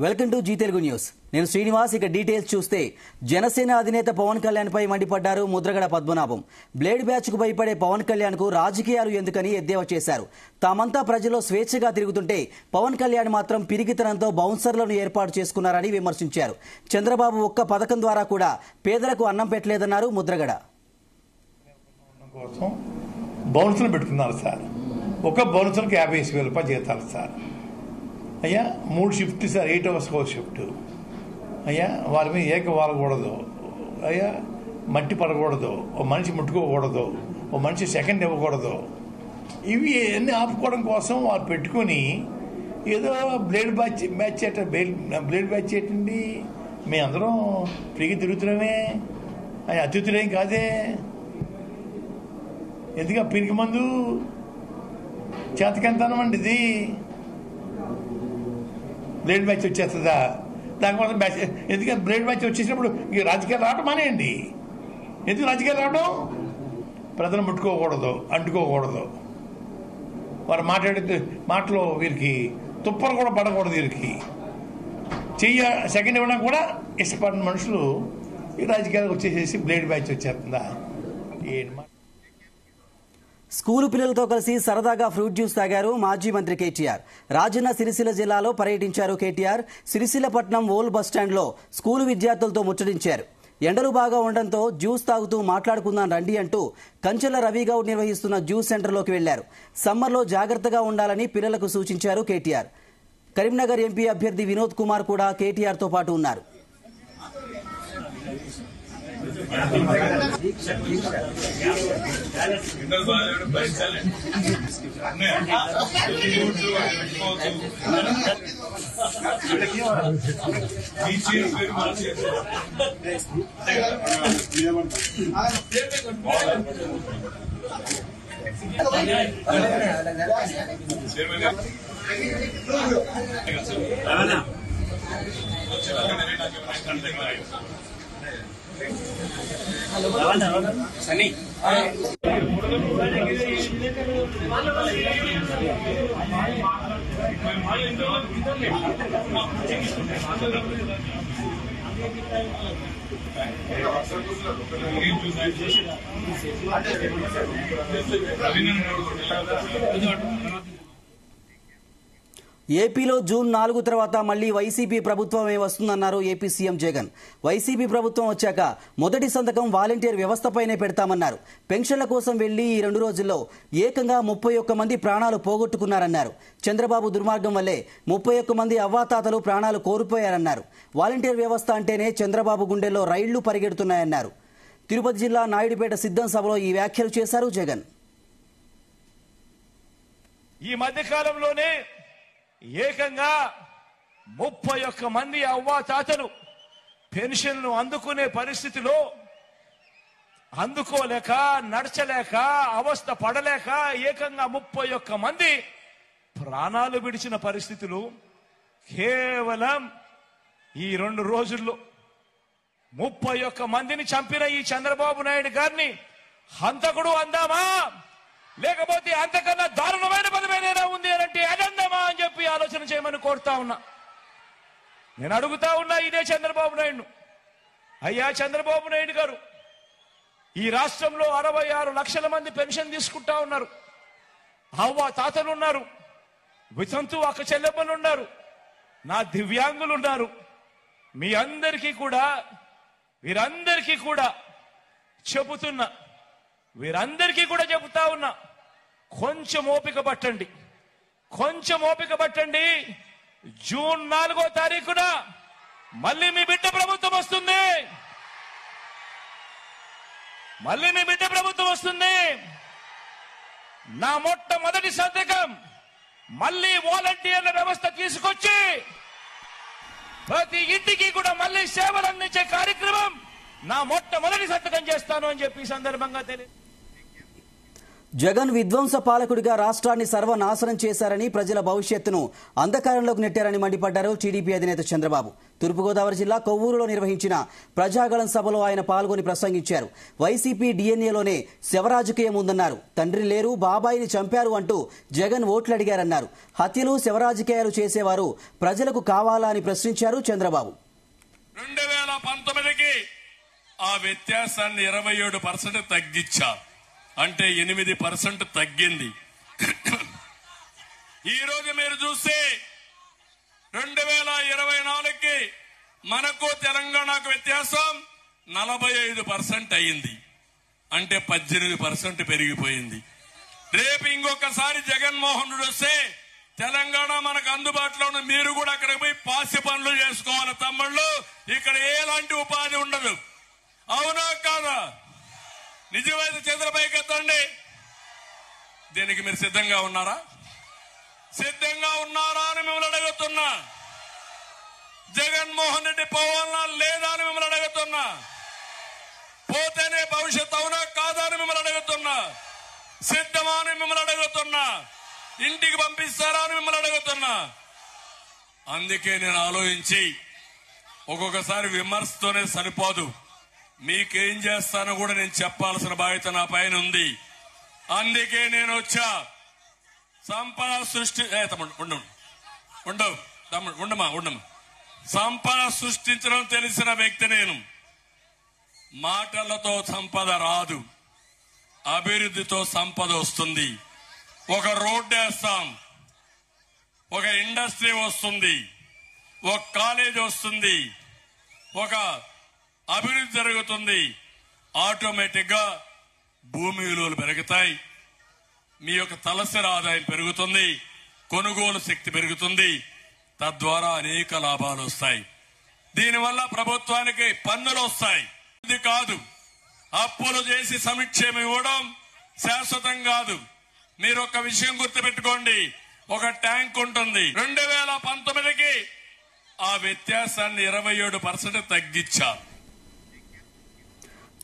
Welcome to Zee Telugu News. నేను శ్రీనివాస్. ఇక details చూస్తే జనసేన అధినేత పవన్ కళ్యాణ్ పై మండిపడ్డారు ముద్రగడ పద్మనాభం. బ్లేడ్ బ్యాచ్ కు భయపడే పవన్ కళ్యాణ్ కు రాజకీయాలు ఎందుకని ఎద్దేవా చేశారు. తామంతా ప్రజల్లో స్వేచ్ఛగా తిరుగుతుంటే పవన్ కళ్యాణ్ మాత్రం పిరికితనంతో బౌన్సర్లను ఏర్పాటు చేసుకున్నారని విమర్శించారు. చంద్రబాబు ఒక్క పథకం ద్వారా కూడా పేదలకు అన్నం పెట్టలేదన్నారు ముద్రగడ. బౌన్సర్లు పెట్టుకున్నారు సార్. ఒక బౌన్సర్కి 50,000 రూపాయలు జీతాలు సార్. అయ్యా 3 షిఫ్ట్ సార్, 8 hours షిఫ్ట్. అయ్యా వారి మీద ఏక వాలకూడదు, అయ్యా మట్టి పడకూడదు, ఓ మనిషి ముట్టుకోకూడదు, ఓ మనిషి సెకండ్ ఇవ్వకూడదు. ఇవి అన్నీ ఆపుకోవడం కోసం వారు పెట్టుకొని ఏదో బ్లేడ్ బ్యాచ్ ఏంటండి, మేమందరం ఫ్రీగా తిరుగుతున్నామే, అది అతిథులేం కాదే. ఎందుకు పిరికి మందు చేతకెంతనమండి ఇది. బ్లేడ్ బ్యాచ్ వచ్చేస్తుందా? దానికోసం బ్యాచ్ ఎందుకంటే బ్లేడ్ బ్యాచ్ వచ్చేసినప్పుడు ఈ రాజకీయాలు రావడం మానేయండి. ఎందుకు రాజకీయాలు రావడం? ప్రజలు ముట్టుకోకూడదు, అంటుకోకూడదు, వారు మాట్లాడే మాటలో వీరికి తుప్పలు కూడా పడకూడదు. వీరికి సెకండ్ ఇవ్వడం కూడా ఇష్టపడిన మనుషులు ఈ రాజకీయాలకు వచ్చేసేసి బ్లేడ్ బ్యాచ్ వచ్చేస్తుందా? స్కూలు పిల్లలతో కలిసి సరదాగా ఫ్రూట్ జ్యూస్ తాగారు మాజీ మంత్రి కేటీఆర్. రాజన్న సిరిసిల్ల జిల్లాలో పర్యటించారు కేటీఆర్. సిరిసిల్లపట్నం ఓల్డ్ బస్టాండ్లో స్కూలు విద్యార్థులతో ముచ్చటించారు. ఎండలు బాగా ఉండడంతో జ్యూస్ తాగుతూ మాట్లాడుకుందాం రండి అంటూ కంచెల రవిగౌడ్ నిర్వహిస్తున్న జ్యూస్ సెంటర్లోకి వెళ్లారు. సమ్మర్లో జాగ్రత్తగా ఉండాలని పిల్లలకు సూచించారు కేటీఆర్. కరీంనగర్ ఎంపీ అభ్యర్థి వినోద్ కుమార్ కూడా కేటీఆర్తో పాటు ఉన్నారు. సన్నీ ఏపీలో జూన్ 4 తర్వాత మళ్లీ వైసీపీ ప్రభుత్వమే వస్తుందన్నారు ఏపీ సీఎం జగన్. వైసీపీ ప్రభుత్వం వచ్చాక మొదటి సంతకం వాలంటీర్ వ్యవస్థపైనే పెడతామన్నారు. పెన్షన్ల కోసం వెళ్లి ఈ 2 రోజుల్లో ఏకంగా 31 మంది ప్రాణాలు పోగొట్టుకున్నారన్నారు. చంద్రబాబు దుర్మార్గం వల్లే 31 మంది అవ్వాతాతలు ప్రాణాలు కోల్పోయారన్నారు. వాలంటీర్ వ్యవస్థ అంటేనే చంద్రబాబు గుండెల్లో రైళ్లు పరిగెడుతున్నాయన్నారు. తిరుపతి జిల్లా నాయుడుపేట సిద్ధం సభలో ఈ వ్యాఖ్యలు చేశారు జగన్. ఈ మధ్య కాలంలోనే ఏకంగా 31 మంది అవ్వాతాతలు పెన్షన్లు అందుకునే పరిస్థితిలో అందుకోలేక, నడచలేక, అవస్థ పడలేక ఏకంగా 31 మంది ప్రాణాలు విడిచిన పరిస్థితులు కేవలం ఈ 2 రోజుల్లో. 31 మందిని చంపిన ఈ చంద్రబాబు నాయుడు గారిని హంతకుడు అందామా, లేకపోతే అంతకన్నా దారుణమైన పదమేదైనా ఉంది అంటే అదందమా అని చెప్పి ఆలోచన చేయమని కోరుతా ఉన్నా. నేను అడుగుతా ఉన్నా ఇదే చంద్రబాబు నాయుడును, అయ్యా చంద్రబాబు నాయుడు గారు, ఈ రాష్ట్రంలో 66 లక్షల మంది పెన్షన్ తీసుకుంటా ఉన్నారు. అవ్వ తాతలు ఉన్నారు, వితంతు అక్క చెల్లెమ్మలు ఉన్నారు, నా దివ్యాంగులు ఉన్నారు. మీ అందరికీ కూడా వీరందరికీ కూడా చెబుతున్నా, వీరందరికీ కూడా చెబుతా ఉన్నా, కొంచెం ఓపిక పట్టండి, కొంచెం ఓపిక పట్టండి. జూన్ 4వ తారీఖున మళ్ళీ మీ బిడ్డ ప్రభుత్వం వస్తుంది, మళ్ళీ మీ బిడ్డ ప్రభుత్వం వస్తుంది. నా మొట్టమొదటి సంతకం మళ్ళీ వాలంటీర్ల వ్యవస్థ తీసుకొచ్చి ప్రతి ఇంటికి కూడా మళ్ళీ సేవలు అందించే కార్యక్రమం నా మొట్టమొదటి సంతకం చేస్తాను అని చెప్పి ఈ సందర్భంగా తెలియదు. జగన్ విధ్వంస పాలకుడిగా రాష్ట్రాన్ని సర్వనాశనం చేశారని, ప్రజల భవిష్యత్తును అంధకారంలోకి నెట్టారని మండిపడ్డారు టీడీపీ అధినేత చంద్రబాబు. తూర్పుగోదావరి జిల్లా కొవ్వూరులో నిర్వహించిన ప్రజాగళం సభలో ఆయన పాల్గొని ప్రసంగించారు. వైసీపీ డీఎన్ఏలోనే శవరాజకీయం ఉందన్నారు. తండ్రి లేరు, బాబాయిని చంపారు అంటూ జగన్ ఓట్లు అడిగారన్నారు. హత్యలు, శవరాజకీయాలు చేసేవారు ప్రజలకు కావాలా అని ప్రశ్నించారు చంద్రబాబు. 2019కి ఆ వ్యత్యాసాన్ని 27% తగ్గించా, అంటే 8% తగ్గింది. ఈ రోజు మీరు చూస్తే 2024కి మనకు తెలంగాణకు వ్యత్యాసం 45% అయ్యింది, అంటే 18% పెరిగిపోయింది. రేపు ఇంకొకసారి జగన్మోహన్ రెడ్డి వస్తే తెలంగాణ మనకు అందుబాటులో ఉన్న, మీరు కూడా అక్కడికి పోయి పాసి పనులు చేసుకోవాలి తమ్ముళ్ళు. ఇక్కడ ఎలాంటి ఉపాధి ఉండదు. అవునా కాదా? నిజమైతే చంద్రబాబు ఎత్తండి. దీనికి మీరు సిద్ధంగా ఉన్నారా? సిద్ధంగా ఉన్నారా అని మిమ్మల్ని అడుగుతున్నా. జగన్మోహన్ రెడ్డి పోవాలన్నా లేదా అని మిమ్మల్ని అడుగుతున్నా. పోతేనే భవిష్యత్ అవునా కాదా అని మిమ్మల్ని అడుగుతున్నా. సిద్ధమా అని మిమ్మల్ని అడుగుతున్నా. ఇంటికి పంపిస్తారా అని మిమ్మల్ని అడుగుతున్నా. అందుకే నేను ఆలోచించి, ఒక్కొక్కసారి విమర్శతోనే సరిపోదు, మీకేం చేస్తానో కూడా నేను చెప్పాల్సిన బాధ్యత నా పైన ఉంది. అందుకే నేను వచ్చా. సంపద సృష్టి ఉండమా సంపద సృష్టించడం తెలిసిన వ్యక్తి నేను. మాటలతో సంపద రాదు, అభివృద్ధితో సంపద వస్తుంది. ఒక రోడ్డు వేస్తాం, ఒక ఇండస్ట్రీ వస్తుంది, ఒక కాలేజ్ వస్తుంది, ఒక అభివృద్ధి జరుగుతుంది. ఆటోమేటిక్ గా భూమి విలువలు పెరుగుతాయి, మీ యొక్క తలసరి ఆదాయం పెరుగుతుంది, కొనుగోలు శక్తి పెరుగుతుంది. తద్వారా అనేక లాభాలు వస్తాయి. దీనివల్ల ప్రభుత్వానికి పన్నులు వస్తాయి. ఇది కాదు, అప్పులు చేసి సంక్షేమం ఇవ్వడం శాశ్వతం కాదు. మీరు ఒక విషయం గుర్తుపెట్టుకోండి, ఒక ట్యాంక్ ఉంటుంది. 2019కి ఆ వ్యత్యాసాన్ని 27% తగ్గించా.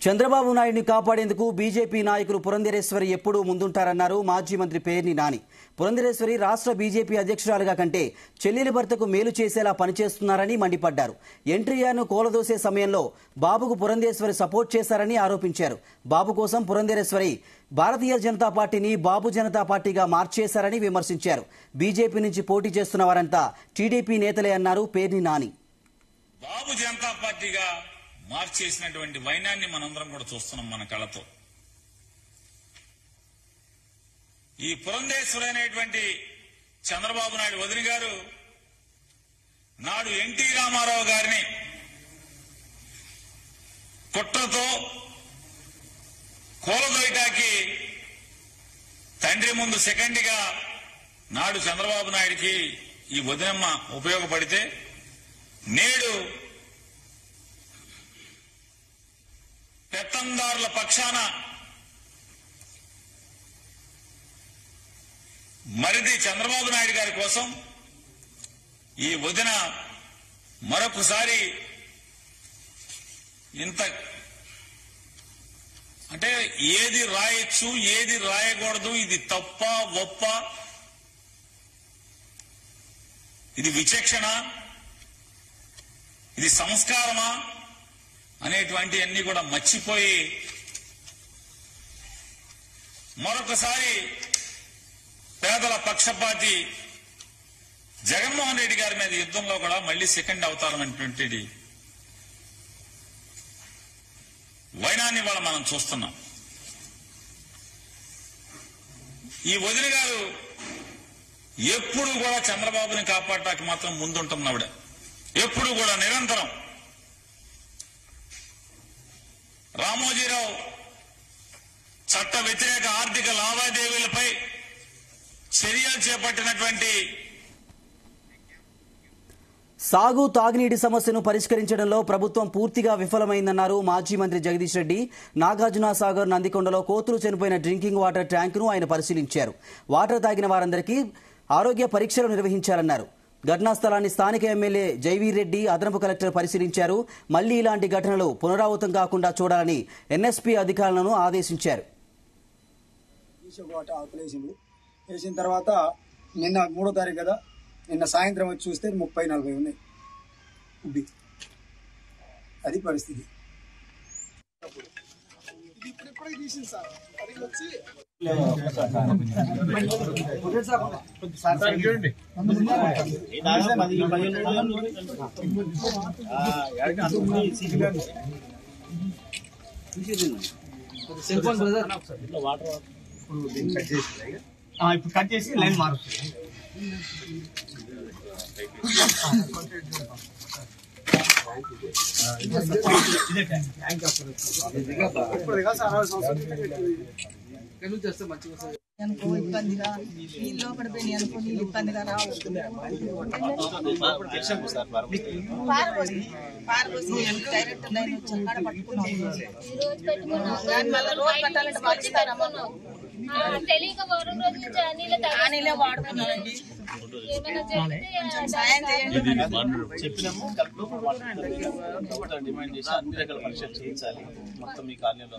చంద్రబాబు నాయుడిని కాపాడేందుకు బీజేపీ నాయకులు పురంధరేశ్వరి ఎప్పుడూ ముందుంటారన్నారు మాజీ మంత్రి పేర్ని నాని. పురంధరేశ్వరి రాష్ట్ర బీజేపీ అధ్యక్షురాలుగా కంటే చెల్లెలి భర్తకు మేలు చేసేలా పనిచేస్తున్నారని మండిపడ్డారు. ఎన్టీఆర్ను కూలదోసే సమయంలో బాబుకు పురంధరేశ్వరి సపోర్ట్ చేశారని ఆరోపించారు. బాబు కోసం పురంధరేశ్వరి భారతీయ జనతా పార్టీని బాబు జనతా పార్టీగా మార్చేశారని విమర్శించారు. బీజేపీ నుంచి పోటీ చేస్తున్న వారంతా టీడీపీ నేతలే అన్నారు పేర్ని నాని. బాబు జనతా పార్టీగా మార్చేసినటువంటి వైనాన్ని మనందరం కూడా చూస్తున్నాం మన కళ్ళతో. ఈ పురంధేశ్వరి అనేటువంటి చంద్రబాబు నాయుడు వదిన గారు నాడు ఎన్టీ రామారావు గారిని కుట్రతో కూలదోయటానికి తండ్రి ముందు సెకండ్గా నాడు చంద్రబాబు నాయుడికి ఈ వదినమ్మ ఉపయోగపడితే, నేడు పెత్తందారుల పక్షాన మరిది చంద్రబాబు నాయుడు గారి కోసం ఈ వదిన మరొకసారి ఇంత అంటే ఏది రాయొచ్చు, ఏది రాయకూడదు, ఇది తప్ప ఒప్ప, ఇది విచక్షణ, ఇది సంస్కారమా అనేటువంటి అన్ని కూడా మర్చిపోయి మరొకసారి పేదల పక్షపాతి జగన్మోహన్ రెడ్డి గారి మీద యుద్ధంలో కూడా మళ్లీ సెకండ్ అవతారం అనేటువంటి వైనాన్ని వాళ్ళ మనం చూస్తున్నాం. ఈ వదిన గారు ఎప్పుడు కూడా చంద్రబాబుని కాపాడటానికి మాత్రం ముందుంటున్నావిడ. ఎప్పుడు కూడా నిరంతరం రామోజీరావు చట్ట వ్యతిరేక ఆర్థిక లావాదేవీలపై చర్యలు చేపట్టినటువంటి సాగు, తాగునీటి సమస్యను పరిష్కరించడంలో ప్రభుత్వం పూర్తిగా విఫలమైందన్నారు మాజీ మంత్రి జగదీష్ రెడ్డి. నాగార్జున సాగర్ నందికొండలో కోతులు చనిపోయిన డ్రింకింగ్ వాటర్ ట్యాంకును ఆయన పరిశీలించారు. వాటర్ తాగిన వారందరికీ ఆరోగ్య పరీక్షలు నిర్వహించారన్నారు. ఘటనా స్థలాన్ని స్థానిక ఎమ్మెల్యే జైవీర్ రెడ్డి, అదనపు కలెక్టర్ పరిశీలించారు. మళ్లీ ఇలాంటి ఘటనలు పునరావృతం కాకుండా చూడాలని ఎన్ఎస్పీ అధికారులను ఆదేశించారు. తీసి ఒక ఆకులు వేసిన తర్వాత నిన్న 3వ తారీఖు కదా, నిన్న సాయంత్రం వచ్చి చూస్తే 30-40 ఉన్నాయి ఉబ్బి. అది పరిస్థితి. ఇప్పుడే తీసింది సార్. అది వచ్చి సెల్ ఫోన్ బ్రదర్ ఇప్పుడు కట్ చేసి లైన్ మారుస్తుంది. అనుకో ఇబ్బందిగా నీళ్ళు పడిపోయి అనుకో నీళ్ళు ఇబ్బందిగా రావచ్చు. పారబోసి డైరెక్ట్ లైన్ వచ్చి అక్కడ పట్టుకున్నాం. మళ్ళీ రోజు పెట్టాలంటే పాకిస్తానమ్మా నీళ్ళే వాడుకున్నామండి. కొంచెం సాయం చేయండి. చెప్పినాము డిమాండ్ చేసి అన్ని రకాల పరీక్షలు చేయించాలి మొత్తం ఈ కాలనీలో.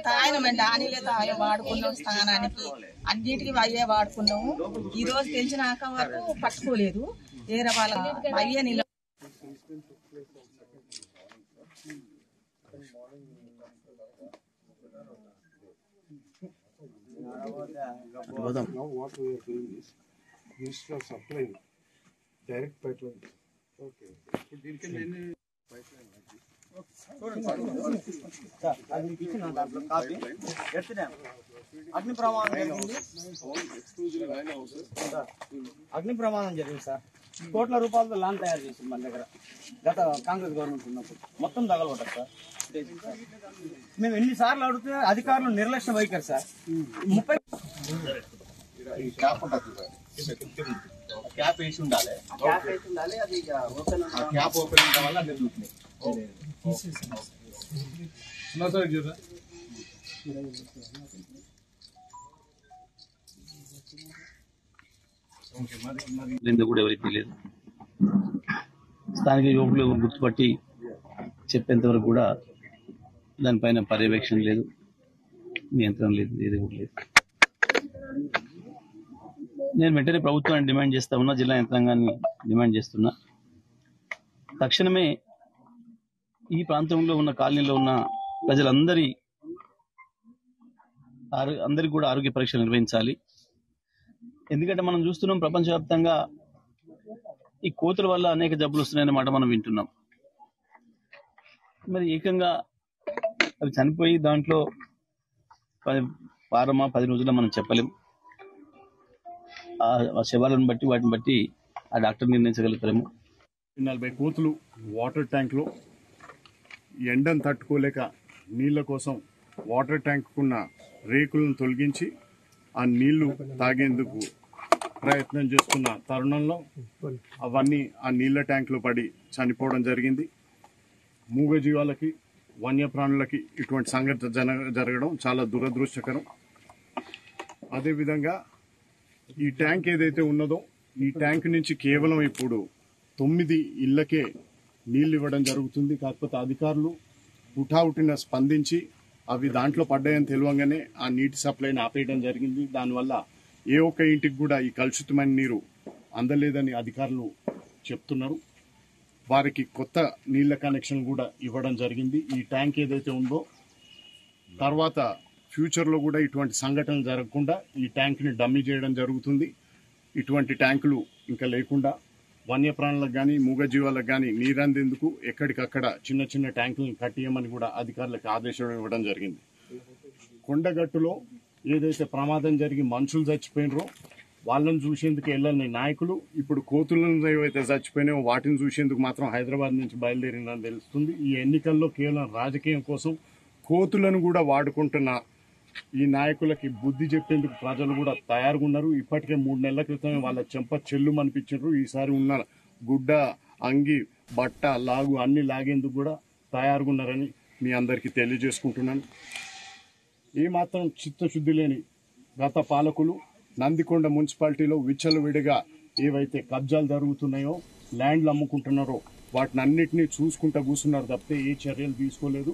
తాగినామండి. ఆ నీళ్ళే వాడుకున్నాం, స్నానానికి అన్నిటికీ అయ్యే వాడుకున్నాము. ఈ రోజు తెలిసినాక వరకు పట్టుకోలేదు. వేరే వాళ్ళ అయ్యే నీళ్ళు Ministry of Supply, direct pipeline. Okay. అగ్ని ప్రమాదం జరిగింది. అగ్ని ప్రమాదం జరిగింది సార్. కోట్ల రూపాయలతో ల్యాండ్ తయారు చేసింది మన దగ్గర గత కాంగ్రెస్ గవర్నమెంట్ ఉన్నప్పుడు. మొత్తం తగలబడ్డారు సార్. మేము ఎన్నిసార్లు అడిగితే అధికారులు నిర్లక్ష్య వైఖరి సార్. 30 క్యాప్ వేసి ఉండాలి. అది క్యాప్ ఓపెన్ ఉండడం వల్ల అన్ని చూస్తున్నాయి. కూడా ఎవరికి తెలియదు. స్థానిక యువకులు గుర్తుపట్టి చెప్పేంత వరకు కూడా దానిపైన పర్యవేక్షణ లేదు, నియంత్రణ లేదు, ఏది కూడా లేదు. నేను వెంటనే ప్రభుత్వాన్ని డిమాండ్ చేస్తా ఉన్నా, జిల్లా యంత్రాంగాన్ని డిమాండ్ చేస్తున్నా. తక్షణమే ఈ ప్రాంతంలో ఉన్న కాలనీలో ఉన్న అందరికీ కూడా ఆరోగ్య పరీక్షలు నిర్వహించాలి. ఎందుకంటే మనం చూస్తున్నాం ప్రపంచవ్యాప్తంగా ఈ కోతుల వల్ల అనేక జబ్బులు వస్తున్నాయనే మాట మనం వింటున్నాం. మరి ఏకంగా అవి చనిపోయి దాంట్లో వారమా 10 రోజుల్లో మనం చెప్పలేం. ఆ శవాలను బట్టి వాటిని బట్టి ఆ డాక్టర్ నిర్ణయించగలుగుతారేమో. 40 కోతులు వాటర్ ట్యాంక్లో ఎండను తట్టుకోలేక నీళ్ల కోసం వాటర్ ట్యాంకుకున్న రేకులను తొలగించి ఆ నీళ్లు తాగేందుకు ప్రయత్నం చేస్తున్న తరుణంలో అవన్నీ ఆ నీళ్ల ట్యాంకులో పడి చనిపోవడం జరిగింది. మూగజీవాలకి, వన్యప్రాణులకి ఇటువంటి సంఘటన జరగడం చాలా దురదృష్టకరం. అదేవిధంగా ఈ ట్యాంక్ ఏదైతే ఉన్నదో ఈ ట్యాంక్ నుంచి కేవలం ఇప్పుడు 9 ఇళ్లకే నీళ్లు ఇవ్వడం జరుగుతుంది. కాకపోతే అధికారులు హుటాహుటిన స్పందించి అవి దాంట్లో పడ్డాయని తెలియగానే ఆ నీటి సప్లైని ఆపేయడం జరిగింది. దానివల్ల ఏ ఒక్క ఇంటికి కూడా ఈ కలుషితమైన నీరు అందలేదని అధికారులు చెప్తున్నారు. వారికి కొత్త నీళ్ల కనెక్షన్ కూడా ఇవ్వడం జరిగింది. ఈ ట్యాంక్ ఏదైతే ఉందో తర్వాత ఫ్యూచర్లో కూడా ఇటువంటి సంఘటనలు జరగకుండా ఈ ట్యాంక్ని డమ్మీ చేయడం జరుగుతుంది. ఇటువంటి ట్యాంకులు ఇంకా లేకుండా వన్యప్రాణులకు కానీ మూగజీవాలకు కానీ నీరందేందుకు ఎక్కడికక్కడ చిన్న చిన్న ట్యాంకులను కట్టియమని కూడా అధికారులకు ఆదేశం ఇవ్వడం జరిగింది. కొండగట్టులో ఏదైతే ప్రమాదం జరిగి మనుషులు చచ్చిపోయినరో వాళ్ళని చూసేందుకు వెళ్ళని నాయకులు ఇప్పుడు కోతులను ఏవైతే చచ్చిపోయినాయో వాటిని చూసేందుకు మాత్రం హైదరాబాద్ నుంచి బయలుదేరిందని తెలుస్తుంది. ఈ ఎన్నికల్లో కేవలం రాజకీయం కోసం కోతులను కూడా వాడుకుంటున్న ఈ నాయకులకి బుద్ధి చెప్పేందుకు ప్రజలు కూడా తయారుగా ఉన్నారు. ఇప్పటికే 3 నెలల క్రితమే వాళ్ళ చెంప చెల్లు అనిపించారు. ఈసారి ఉన్న గుడ్డ, అంగి, బట్ట, లాగు అన్ని లాగేందుకు కూడా తయారుగా ఉన్నారని మీ అందరికీ తెలియజేసుకుంటున్నాను. ఏమాత్రం చిత్తశుద్ధి లేని గత పాలకులు నందికొండ మున్సిపాలిటీలో విచ్చలవిడిగా ఏవైతే కబ్జాలు జరుగుతున్నాయో, ల్యాండ్లు అమ్ముకుంటున్నారో వాటిని అన్నింటినీ చూసుకుంటూ కూర్చున్నారు తప్పితే ఏ చర్యలు తీసుకోలేదు.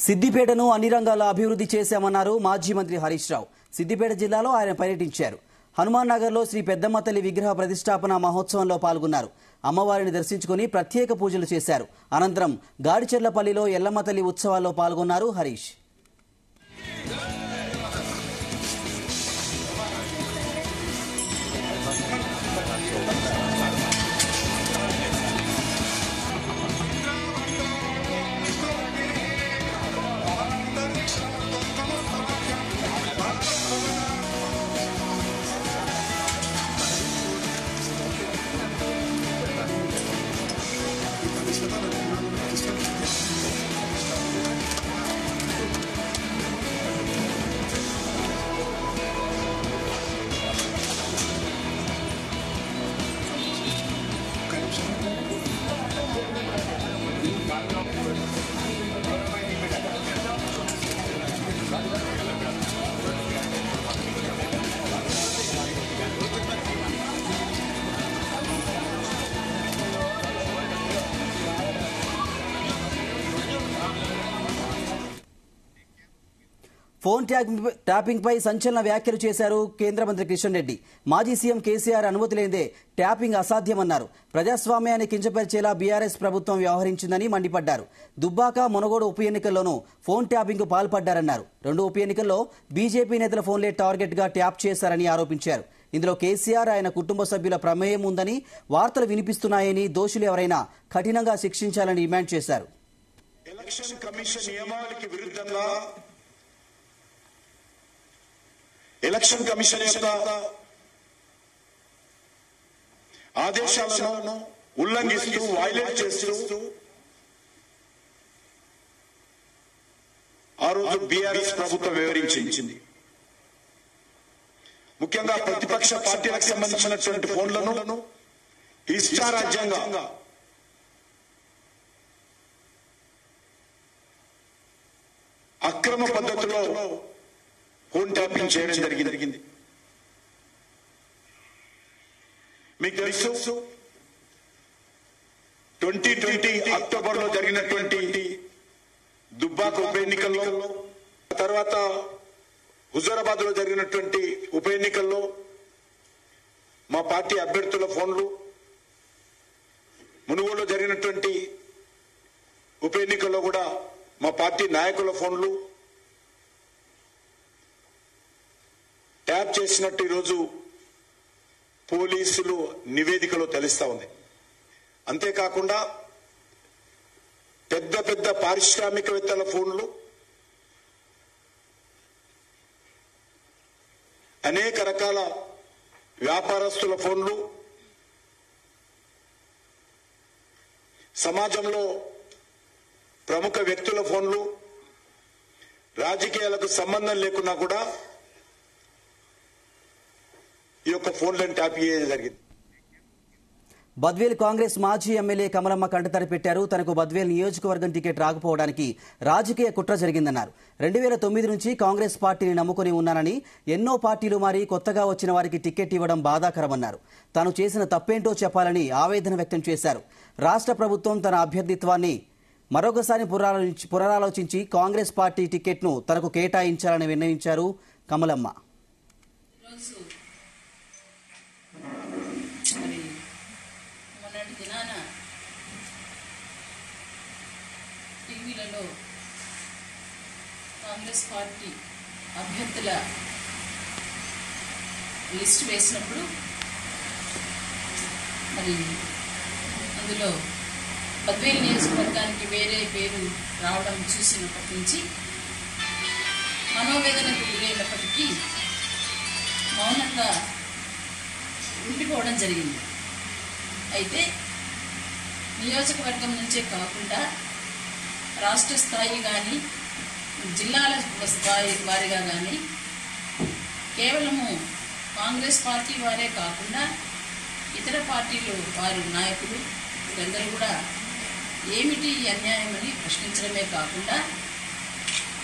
సిద్దిపేటను అన్ని రంగాల్లో అభివృద్ధి చేశామన్నారు మాజీ మంత్రి హరీష్ రావు. సిద్దిపేట జిల్లాలో ఆయన పర్యటించారు. హనుమాన్ నగర్లో శ్రీ పెద్దమ్మ తల్లి విగ్రహ ప్రతిష్టాపన మహోత్సవంలో పాల్గొన్నారు. అమ్మవారిని దర్శించుకుని ప్రత్యేక పూజలు చేశారు. అనంతరం గాడిచెర్లపల్లిలో ఎల్లమ్మ తల్లి ఉత్సవాల్లో పాల్గొన్నారు హరీష్. ఫోన్ ట్యాపింగ్ పై సంచలన వ్యాఖ్యలు చేశారు కేంద్ర మంత్రి కిషన్ రెడ్డి. మాజీ సీఎం కేసీఆర్ అనుమతి లేదే ట్యాపింగ్ అసాధ్యమన్నారు. ప్రజాస్వామ్యాన్ని కించపరిచేలా బీఆర్ఎస్ ప్రభుత్వం వ్యవహరించిందని మండిపడ్డారు. దుబ్బాక మునగోడు ఉప ఎన్నికల్లోనూ ఫోన్ ట్యాపింగ్ కు పాల్పడ్డారన్నారు. 2 ఉప ఎన్నికల్లో బీజేపీ నేతల ఫోన్లే టార్గెట్ గా ట్యాప్ చేశారని ఆరోపించారు. ఇందులో కేసీఆర్ ఆయన కుటుంబ సభ్యుల ప్రమేయం ఉందని వార్తలు వినిపిస్తున్నాయని, దోషులు ఎవరైనా కఠినంగా శిక్షించాలని డిమాండ్ చేశారు. ఎలక్షన్ కమిషన్ నియమావళికి విరుద్ధంగా ఎలక్షన్ కమిషన్ యొక్క ఆదేశాలను ఉల్లంఘిస్తూ వైలేట్ చేస్తూ ఆ రోజు బీఆర్ఎస్ ప్రభుత్వం వివరించింది. ముఖ్యంగా ప్రతిపక్ష పార్టీలకు సంబంధించినటువంటి ఫోన్లను ఇష్టారాజ్యంగా అక్రమ పద్ధతిలో ఫోన్ ట్యాపింగ్ చేయడం జరిగింది. మీకు తెలుసు 2020 అక్టోబర్ లో జరిగినటువంటి దుబ్బాక ఉప ఎన్నికల్లో, తర్వాత హుజూరాబాద్ లో జరిగినటువంటి ఉప ఎన్నికల్లో మా పార్టీ అభ్యర్థుల ఫోన్లు, మునుగోడులో జరిగినటువంటి ఉప ఎన్నికల్లో కూడా మా పార్టీ నాయకుల ఫోన్లు ట్యాప్ చేసినట్టు ఈరోజు పోలీసులు నివేదికలో తెలుస్తా ఉంది. అంతేకాకుండా పెద్ద పెద్ద పారిశ్రామికవేత్తల ఫోన్లు, అనేక రకాల వ్యాపారస్తుల ఫోన్లు, సమాజంలో ప్రముఖ వ్యక్తుల ఫోన్లు, రాజకీయాలకు సంబంధం లేకున్నా కూడా ఈ యొక్క ఫోన్లను ట్యాప్ చేయడం జరిగింది. బద్వేల్ కాంగ్రెస్ మాజీ ఎమ్మెల్యే కమలమ్మ కంటతడి పెట్టారు. తనకు బద్వేల్ నియోజకవర్గం టికెట్ రాకపోవడానికి రాజకీయ కుట్ర జరిగిందన్నారు. 2009 నుంచి కాంగ్రెస్ పార్టీని నమ్ముకుని ఉన్నానని, ఎన్నో పార్టీలు మారి కొత్తగా వచ్చిన వారికి టికెట్ ఇవ్వడం బాధాకరమన్నారు. తాను చేసిన తప్పేంటో చెప్పాలని ఆవేదన వ్యక్తం చేశారు. రాష్ట్ర ప్రభుత్వం తన అభ్యర్థిత్వాన్ని మరొకసారి పునరాలోచించి కాంగ్రెస్ పార్టీ టికెట్ను తనకు కేటాయించాలని నిర్ణయించారు కమలమ్మ. టీవీలలో కాంగ్రెస్ పార్టీ అభ్యర్థుల లిస్ట్ వేసినప్పుడు మరి అందులో బద్వేల్ నియోజకవర్గానికి వేరే పేరు రావడం చూసినప్పటి నుంచి మనోవేదనకు గురైనప్పటికీ మౌనంగా ఉండిపోవడం జరిగింది. అయితే నియోజకవర్గం నుంచే కాకుండా రాష్ట్ర స్థాయి కానీ జిల్లాల స్థాయి వారిగా కానీ కేవలము కాంగ్రెస్ పార్టీ వారే కాకుండా ఇతర పార్టీలు వారి నాయకులు వీరందరూ కూడా ఏమిటి ఈ అన్యాయమని ప్రశ్నించడమే కాకుండా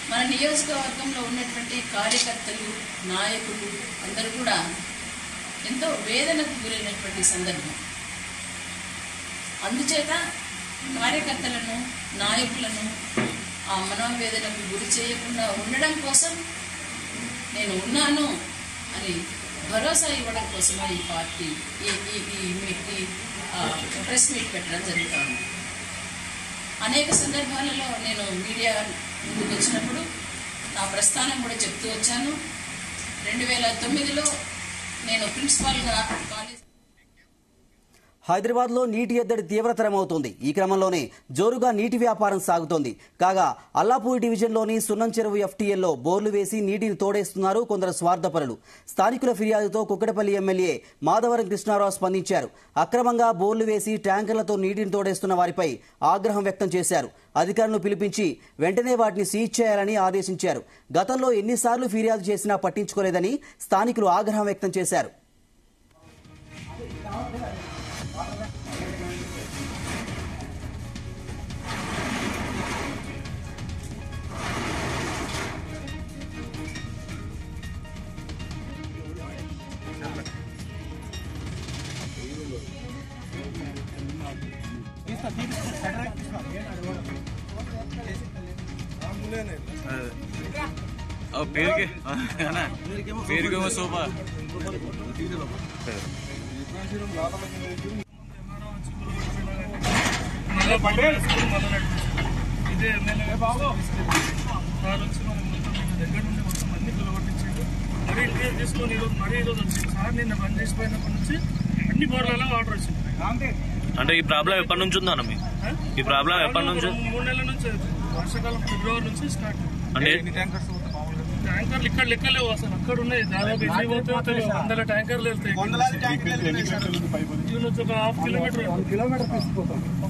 మన నియోజకవర్గంలో ఉన్నటువంటి కార్యకర్తలు, నాయకులు అందరూ కూడా ఎంతో వేదనకు గురైనటువంటి సందర్భం. అందుచేత కార్యకర్తలను, నాయకులను ఆ మనోవేదనకు గురి చేయకుండా ఉండడం కోసం నేను ఉన్నాను అని భరోసా ఇవ్వడం కోసమే ఈ పార్టీ ఈ ప్రెస్ మీట్ పెట్టడం జరుగుతుంది. అనేక సందర్భాలలో నేను మీడియా ముందుకు వచ్చినప్పుడు నా ప్రస్థానం కూడా చెప్తూ వచ్చాను. 2009లో నేను ప్రిన్సిపాల్గా కాలేజ్. హైదరాబాద్లో నీటి ఎద్దడి తీవ్రతరమవుతోంది. ఈ క్రమంలోనే జోరుగా నీటి వ్యాపారం సాగుతోంది. కాగా అల్లాపూర్ డివిజన్లోని సున్నం చెరువు FTLలో బోర్లు వేసి నీటిని తోడేస్తున్నారు కొందరు స్వార్థపరులు. స్థానికుల ఫిర్యాదుతో కుక్కడపల్లి ఎమ్మెల్యే మాధవరం కృష్ణారావు స్పందించారు. అక్రమంగా బోర్లు వేసి ట్యాంకర్లతో నీటిని తోడేస్తున్న వారిపై ఆగ్రహం వ్యక్తం చేశారు. అధికారులను పిలిపించి వెంటనే వాటిని సీజ్ చేయాలని ఆదేశించారు. గతంలో ఎన్నిసార్లు ఫిర్యాదు చేసినా పట్టించుకోలేదని స్థానికులు ఆగ్రహం వ్యక్తం చేశారు. పేరుకేమో శోభ ఇదే ఎమ్మెల్యే బాబు సార్ వచ్చి మనం దగ్గర నుండి మొత్తం అన్ని పిలవట్టించాడు. మరీ ఇంటర్వ్యూ తీసుకొని ఈరోజు వచ్చింది సార్. నిన్న బంద్ చేసిపోయినప్పటి నుంచి అన్ని బోర్లలో వాటర్ వచ్చింది. అంటే ఈ ప్రాబ్లం ఎప్పటి నుంచి ఉందా మీకు? ఈ ప్రాబ్లం ఎప్పటి నుంచి? 3 నెలల నుంచి. వర్షాకాలం ఫిబ్రవరి నుంచి స్టార్ట్. అంటే ట్యాంకర్లు ఇక్కడ లెక్కలేవు అసలు. అక్కడ ఉన్నాయి దాదాపు 100 ట్యాంకర్లు వెళ్తాయి. ఒక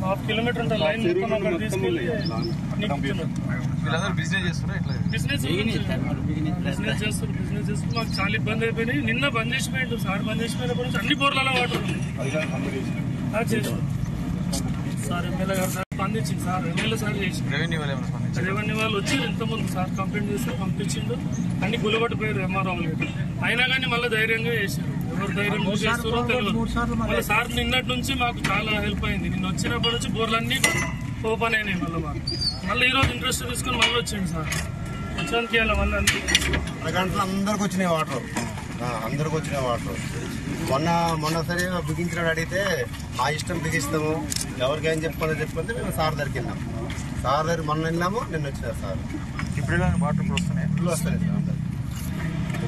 హాఫ్ కిలోమీటర్ ఉంటుంది లైన్ మొత్తం అక్కడ తీసుకెళ్ళి బిజినెస్ చేస్తారు. మాకు చాలా ఇబ్బంది అయిపోయినాయి. నిన్న బంద్ చేసిపోయింది సార్. బంద్ చేసిపోయినప్పటి నుంచి అన్ని బోర్లలో వాటర్ ఉంది. సార్ ఎమ్మెల్యే గారు సార్ స్పందించింది సార్. ఎమ్మెల్యే సార్ చేసి రెవెన్యూ వాళ్ళు వచ్చి ఇంతకుముందు సార్ కంప్లైంట్ చేస్తే పంపించిండు. అన్ని గులగొట్టిపోయారు MRO. అయినా కానీ మళ్ళీ ధైర్యంగా చేశారు. ఎవరు ధైర్యం చేస్తారో తెలియదు. మళ్ళీ సార్ నిన్నటి నుంచి మాకు చాలా హెల్ప్ అయింది. నిన్న వచ్చినప్పటి నుంచి బోర్లన్నీ ఓపెన్ అయినాయి. మళ్ళీ ఈరోజు ఇంట్రెస్ట్ తీసుకుని మళ్ళీ వచ్చింది సార్. వచ్చానికి మళ్ళీ అన్ని గంటలు అందరికి వచ్చినాయి వాటర్. మొన్న సరే బిగించినాడు అడిగితే మా ఇష్టం బిగిస్తాము, ఎవరికైనా చెప్పండి మేము సార్ దగ్గరికి వెళ్ళాము. సార్ దగ్గర మొన్న వెళ్ళాము, నిన్న వచ్చినారు సార్. ఇప్పుడు వాటర్ వస్తున్నాయి సార్.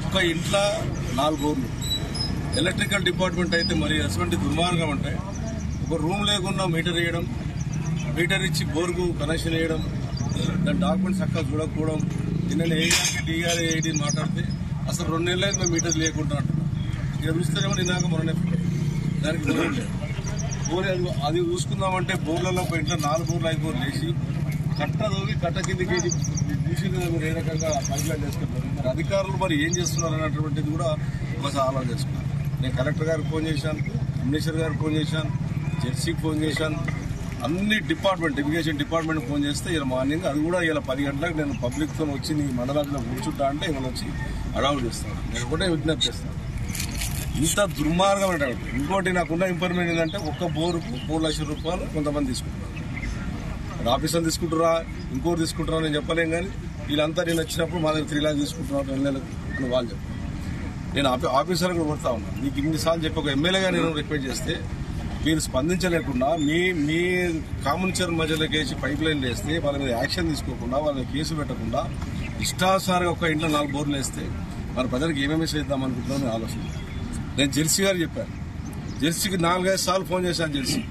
ఒక్క ఇంట్లో 4 బోర్లు. ఎలక్ట్రికల్ డిపార్ట్మెంట్ అయితే మరి అటువంటి దుర్మార్గం అంటే ఒక రూమ్ లేకుండా మీటర్ వేయడం, మీటర్ ఇచ్చి బోర్కు కనెక్షన్ వేయడం, దాని డాక్యుమెంట్స్ చక్కగా చూడకపోవడం. నిన్న DRAID మాట్లాడితే అసలు 2 నెలలు మేము మీటర్ లేకుండా అంటున్నాం. ఇక్కడ చూస్తేనేమో నిన్నాక మొన్న దానికి బోర్ లేదు. బోర్ అది చూసుకుందామంటే బోర్లలో ఒక ఇంట్లో 4 బోర్లు 5 బోర్లు వేసి కట్ట దోగి కట్ట కిందకి చూసి మీరు ఏ రకంగా పైప్లైన్ చేసుకుంటారు. మరి అధికారులు మరి ఏం చేస్తున్నారు అన్నటువంటిది కూడా ఒకసారి ఆలోచన చేసుకున్నాను. నేను కలెక్టర్ గారికి ఫోన్ చేశాను, మినిస్టర్ గారికి ఫోన్ చేశాను, జెడ్సీకి ఫోన్ చేశాను, అన్ని డిపార్ట్మెంట్ ఇరిగేషన్ డిపార్ట్మెంట్ ఫోన్ చేస్తే ఇలా మార్నింగ్ అది కూడా ఇలా 10 గంటలకు నేను పబ్లిక్తో వచ్చి నీ మండలంలో కూర్చుంటా అంటే ఇవాళ వచ్చి అడౌట్ చేస్తాను. నేను ఒకటే విజ్ఞప్తి చేస్తాను, ఇంత దుర్మార్గమైన. ఇంకోటి నాకున్న ఇన్ఫర్మేషన్ ఏంటంటే ఒక్క బోరుకు 3 లక్షల రూపాయలు కొంతమంది తీసుకుంటున్నారు. ఆఫీసర్లు తీసుకుంటారా ఇంకోటి తీసుకుంటారా నేను చెప్పలేం. కానీ వీళ్ళంతా నేను వచ్చినప్పుడు మా దగ్గర 3 లాక్స్ తీసుకుంటున్నారు 2 నెలలకు అని వాళ్ళు చెప్పారు. నేను ఆఫీసర్లు కొడతా ఉన్నాను. మీకు ఇన్నిసార్లు చెప్పి ఒక ఎమ్మెల్యేగా నేను రిక్వెస్ట్ చేస్తే మీరు స్పందించలేకుండా మీ కామన్చర్ మధ్యలోకి వేసి పైప్ లైన్ వేస్తే వాళ్ళ మీద యాక్షన్ తీసుకోకుండా వాళ్ళని కేసు పెట్టకుండా ఇష్టానుసారంగా ఒక ఇంట్లో 4 బోర్లు వేస్తే మన ప్రజలకు ఏమేమి చేద్దాం అనుకుంటున్నాను ఆలోచన. నేను జెర్సీ గారు చెప్పాను, జెర్సీకి 4-5 సార్లు ఫోన్ చేశాను. జెర్సీ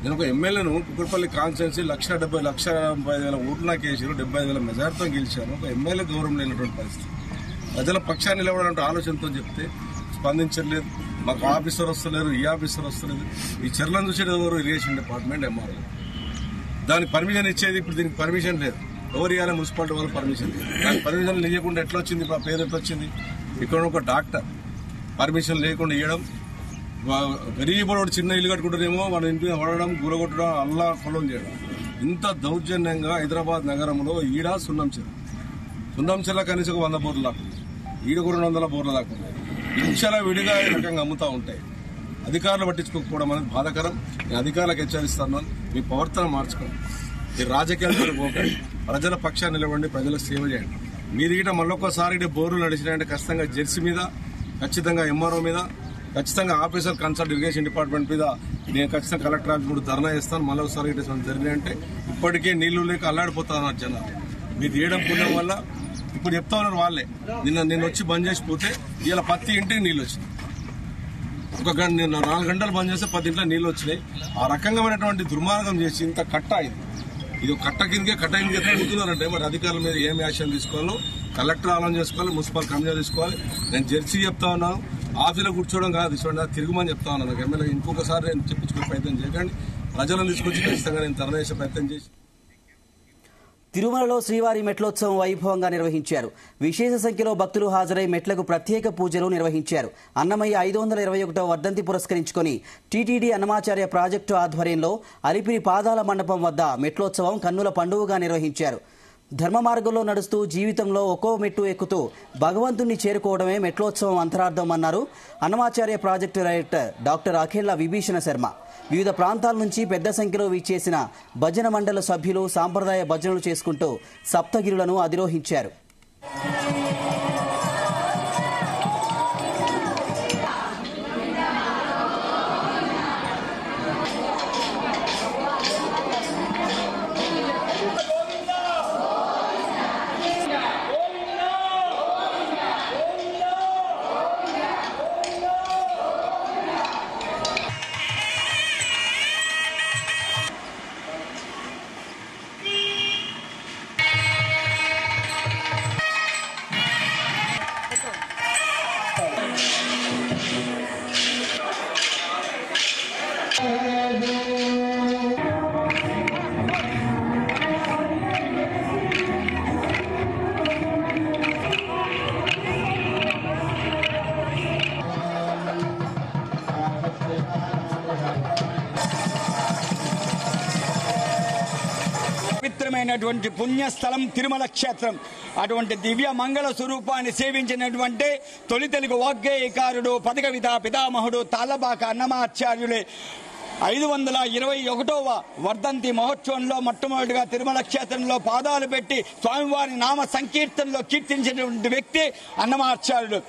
నేను ఒక ఎమ్మెల్యేను కుక్కడపల్లి కాన్స్టిట్యున్సీ 1,70,00,000 ఓట్లు నాకు వేసారు, 75,000 మెజార్టీతో గెలిచాను. ఒక ఎమ్మెల్యే గౌరవం లేనటువంటి పరిస్థితి. ప్రజల పక్షాన్ని నిలబడాలంటే ఆలోచనతో చెప్తే స్పందించలేదు. మాకు ఆఫీసర్ వస్తలేరు, ఈ ఆఫీసర్ వస్తలేదు. ఈ చర్యలను చూసేది ఎవరు? Irrigation department MRO. దానికి పర్మిషన్ ఇచ్చేది ఇప్పుడు దీనికి పర్మిషన్ లేదు. ఎవరు ఇవ్వాలి? మున్సిపాలిటీ వాళ్ళు పర్మిషన్ లేదు. దానికి పర్మిషన్ ఇవ్వకుండా ఎట్లా వచ్చింది? మా పేరు ఎట్లా వచ్చింది? ఇక్కడ ఒక డాక్టర్ పర్మిషన్ లేకుండా ఇవ్వడం, గరీబుడు చిన్న ఇల్లు కట్టుకుంటారేమో మన ఇంటిని పడడం, గురగొట్టడం, అల్లా కొలం చేయడం. ఇంత దౌర్జన్యంగా హైదరాబాద్ నగరంలో ఈడ సున్నం చెల్ల కనీసం 100 బోర్లు దాకా, ఈడ కూడా 200 బోర్లు దాకా ఉన్నాయి. ఇంచాల విడిగా ఈ రకంగా అమ్ముతా ఉంటాయి. అధికారులు పట్టించుకోకపోవడం అనేది బాధాకరం. నేను అధికారులకు హెచ్చరిస్తాను, మీ ప్రవర్తన మార్చుకోండి. ఈ రాజకీయాలు పోకండి. ప్రజల పక్షాన్ని నిలవండి, ప్రజలకు సేవ చేయండి. మీరు గిట మళ్ళొక్కసారి ఇటు బోర్లు నడిచినాయంటే ఖచ్చితంగా జెర్సీ మీద, ఖచ్చితంగా ఎంఆర్ఓ మీద, ఖచ్చితంగా ఆఫీసర్ కన్సల్ట్ ఇరిగేషన్ డిపార్ట్మెంట్ మీద నేను ఖచ్చితంగా కలెక్టర్ ఆఫీస్ కూడా ధర్నా చేస్తాను. మళ్ళీ ఒకసారి ఇటు జరిగినాయంటే ఇప్పటికే నీళ్లు లేక అల్లాడిపోతా ఉన్నారు జనాలు. మీరు చేయడం పుణ్యం వల్ల ఇప్పుడు చెప్తా ఉన్నారు వాళ్ళే, నిన్న వచ్చి బంద్ చేసిపోతే ఇలా 10 ఇంటికి నీళ్ళు వచ్చినాయి. నిన్న 4 గంటలు బంద్ చేస్తే 10 ఇంట్లో నీళ్ళు వచ్చినాయి. ఆ రకంగామైనటువంటి దుర్మార్గం చేసి ఇంత కట్ట ఇది కట్ట కిందకే తిరుగుతున్నారంటే మరి అధికారుల మీద ఏం యాక్షన్ తీసుకోవాలో కలెక్టర్ ఆలోచన చేసుకోవాలి, మున్సిపల్ కమిషనర్ తీసుకోవాలి. నేను జెర్సీ చెప్తా ఉన్నాను, ఆఫీసులో కూర్చోవడం కాదు, చూడండి తిరుగుమని చెప్తా ఉన్నాను. నాకు ఎమ్మెల్యే ఇంకొకసారి నేను చెప్పించుకునే ప్రయత్నం చేయకండి. ప్రజలను తీసుకొచ్చి ఖచ్చితంగా నేను తరణ చేసే ప్రయత్నం చేసి. తిరుమలలో శ్రీవారి మెట్లోత్సవం వైభవంగా నిర్వహించారు. విశేష సంఖ్యలో భక్తులు హాజరై మెట్లకు ప్రత్యేక పూజలు నిర్వహించారు. అన్నమయ్య 521వ వర్ధంతి పురస్కరించుకొని టీటీడీ అన్నమాచార్య ప్రాజెక్టు ఆధ్వర్యంలో అలిపిరి పాదాల మండపం వద్ద మెట్లోత్సవం కన్నుల పండుగగా నిర్వహించారు. ధర్మ మార్గంలో నడుస్తూ జీవితంలో ఒక్కో మెట్టు ఎక్కుతూ భగవంతుణ్ణి చేరుకోవడమే మెట్లోత్సవం అంతరార్థం అన్నారు అన్నమాచార్య ప్రాజెక్టు డైరెక్టర్ డాక్టర్ అఖిల విభీషణ శర్మ. వివిధ ప్రాంతాల నుంచి పెద్ద సంఖ్యలో విచ్చేసిన భజన మండల సభ్యులు సాంప్రదాయ భజనలు చేసుకుంటూ సప్తగిరులను అధిరోహించారు. పవిత్రమైనటువంటి పుణ్యస్థలం తిరుమల క్షేత్రం. అటువంటి దివ్య మంగళ స్వరూపాన్ని సేవించినటువంటి తొలి తెలుగు వాగ్గేయకారుడు పదకవిత పితామహుడు తాళ్లపాక అన్నమాచార్యులే 521వ వర్ధంతి మహోత్సవంలో మొట్టమొదటిగా తిరుమల క్షేత్రంలో పాదాలు పెట్టి స్వామివారి నామ సంకీర్తనలో కీర్తించినటువంటి వ్యక్తి అన్నమాచార్యుడు.